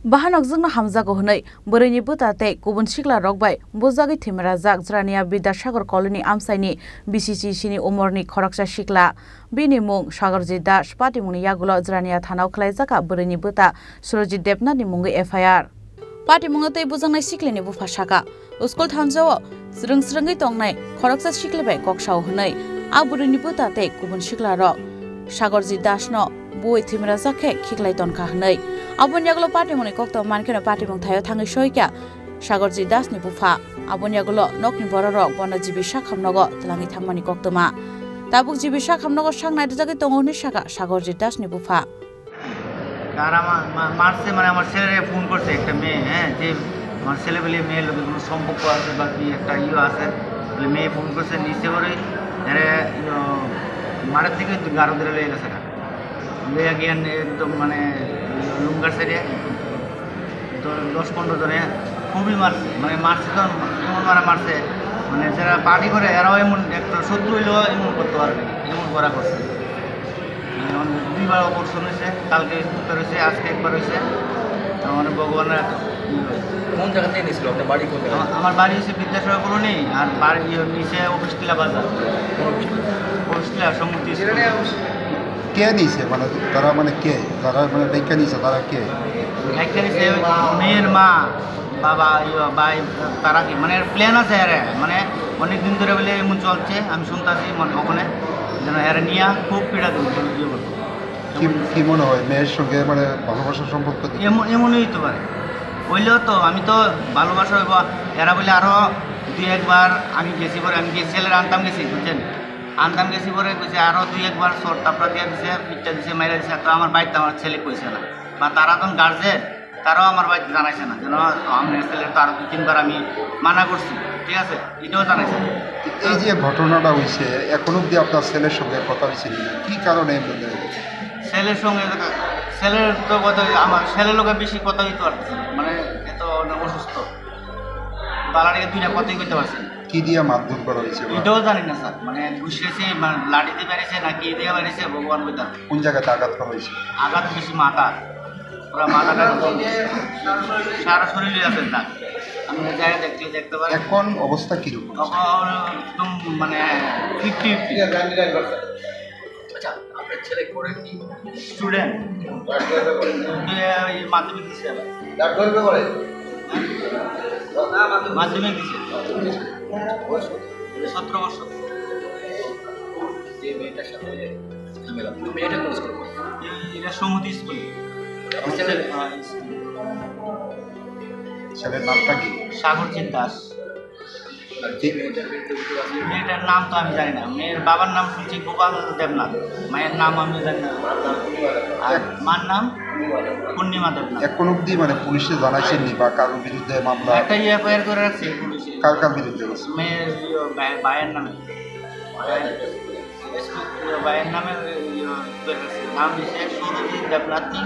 Bahanok jengno hamjago hunai boroni butate kubun sikla rokbai bojagi thimra jak Jrania Bidyasagar Colony Amsaini BCC sini umorni khoraksa sikla bini mung Sagarjit Das patimungni yagulo Jrania thanao khlaijaka boroni buta Surojit Debnathni mungi FIR patimung tei bujangnai sikleni bufa saka uskol thanjao srungsrungai tongnai khoraksa siklebai koksao hunai a boroni butate kubun sikla rok Sagarjit Das no boi thimra jakhe khiklai tonka hunai abon yagulo patimungni kokto mankeno patimung thayo thangai soikya Sagarjit Das ni bufa abon yagulo nokni bororok bonajibi sakhamnogo tlangi thammani koktoma tabuk jibi sakhamnogo sangnai jagi tongoni saka Sagarjit Das ni bufa মার্চে মানে আমার ছেলে phone করছে একটা মেয়ে যে আমার ছেলে বলে মেয়ের লোকের কোনো সম্পর্ক আছে বা কি একটা আছে বলে মেয়ে ফোন করছে নিচে করে মাঠের থেকে গারো ধরে লেগে গেছে লইয়া গিয়ে একদম মানে লুঙ্গার সাইডে 10-15 জনে খুবই মারছে মানে মারছে তো এমন মারছে মানে যারা পার্টি করে এরাও এমন একটা শত্রু হইলেও এমন করতে পারবে এমন করা করছে দুইবার অপারেশন হয়েছে কালকে দুবার হয়েছে আজকে একবার হয়েছে আমার ভগবানের কোন জায়গা থেকে নিয়েছিল আপনার বাড়ি কোন জায়গায়? আমার বাড়ি হচ্ছে বিদ্যাসাগর কলোনি আর বাড়ি নিচে অফিস টিলা বাজার অফিস টিলা সমুদ্র কে নিয়েছে মানে তারা মানে কে তারা মানে দেখা নিয়েছে তারা কে একটা নিচে মেয়ের মা বাবা ভাই তারা কি মানে প্ল্যান আছে আরে মানে অনেকদিন ধরে বলে এমন চলছে আমি শুনতেছি মানে ওখানে যেন এরা নিয়ে খুব পীড়া করতো কি মনে হয় মেয়ের সঙ্গে মানে ভালোবাসার সম্পর্ক এমনই হতে পারে হইলেও তো আমি তো ভালোবাসা হইব এরা বলে আরও 2-1 আমি গেছি পরে আমি ছেলের আনতাম গেছি বুঝছেন আনতাম গেছি পরে কইছে আরও 2-1 শর্ট তাপড়া দিয়ে দিছে পিঠটা দিছে মাইরা দিছে তো আমার বাড়িতে আমার ছেলে কইছে না বা তারা যখন গার্জেন তারাও আমার বাড়িতে জানাইছে না যেন আমার ছেলের তো আরও 2-3 বার আমি মানা করছি ঠিক আছে এটাও জানাইছে না এই যে ঘটনাটা হয়েছে এখন অব্দি আপনার ছেলের সঙ্গে কথা হয়েছে কি কারণে ছেলের সঙ্গে ছেলের তো কথা আমার ছেলের লোকের বেশি কথা হইতে পারছে মানে এত অসুস্থ বালাটিকে 2টা কথাই করতে পারছে কি দিয়ে মারধর করা হয়েছে এটাও জানি না স্যার মানে ঘুষেছে লাঠি দিয়ে বেড়েছে না কি দিয়ে বেড়েছে ভগবান বইতা কোন জায়গাতে আঘাত করা হয়েছে আঘাত বেশি মাথা পুরো মাথাটা সারা শরীরে আছে দাগ আমি জায়গায় দেখতে পারি এখন অবস্থা কীরকম একদম মানে 50-50 আচ্ছা আপনার ছেলে করে কি স্টুডেন্ট মাধ্যমিক দিচ্ছে মাধ্যমিক দিচ্ছে 17 বছর যে মেয়েটার সাথে ঝামেলা মেয়েটা কোন স্কুল এটা সমুদ্র স্কুল ছেলের নামটা কি সাগরজিৎ দাস আর যে মেয়েটার বিরুদ্ধে মেয়েটার নাম তো আমি জানি না মেয়ের বাবার নাম শুনছি গোপাল দেবনাথ মায়ের নাম আমি জানি না আর মার নাম পূর্ণিমা দেবনাথ এখন অব্দি মানে পুলিশে জানাইছেননি বা কারোর বিরুদ্ধে মামলা একটা এফআইআর করে রাখছে পুলিশে কার বিরুদ্ধে মেয়ের ভাইয়ের নামে ভাইয়ের নামে নাম দিয়েছে সুরজিৎ দেবনাথী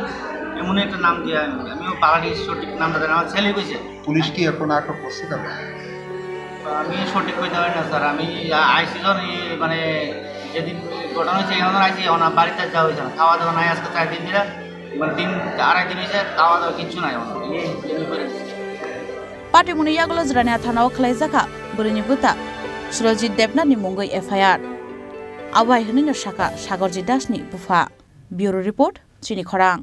এমন একটা নাম দিয়ে আমিও পাহাড়ির সঠিক নামটা জানি আমার ছেলে কইছে পুলিশ কি এখন আটক করছে কেন আমি সঠিক কইতে পারি না স্যার আমি আইসি মানে যেদিন ঘটনা হয়েছে এখন আইসি ওনার বাড়িতে যাওয়া হয়েছে না খাওয়া দাওয়া নাই আজকে 4 দিন দিলে মানে 2-2.5 দিন হয়েছে খাওয়া দাওয়া কিচ্ছু নাই patimuni yagulo Jrania thanao khlaijaka boroni buta Surojit Debnathni mungi FIR awai hunino saka Sagarjit Das ni bufa Bureau Report Chini Khorang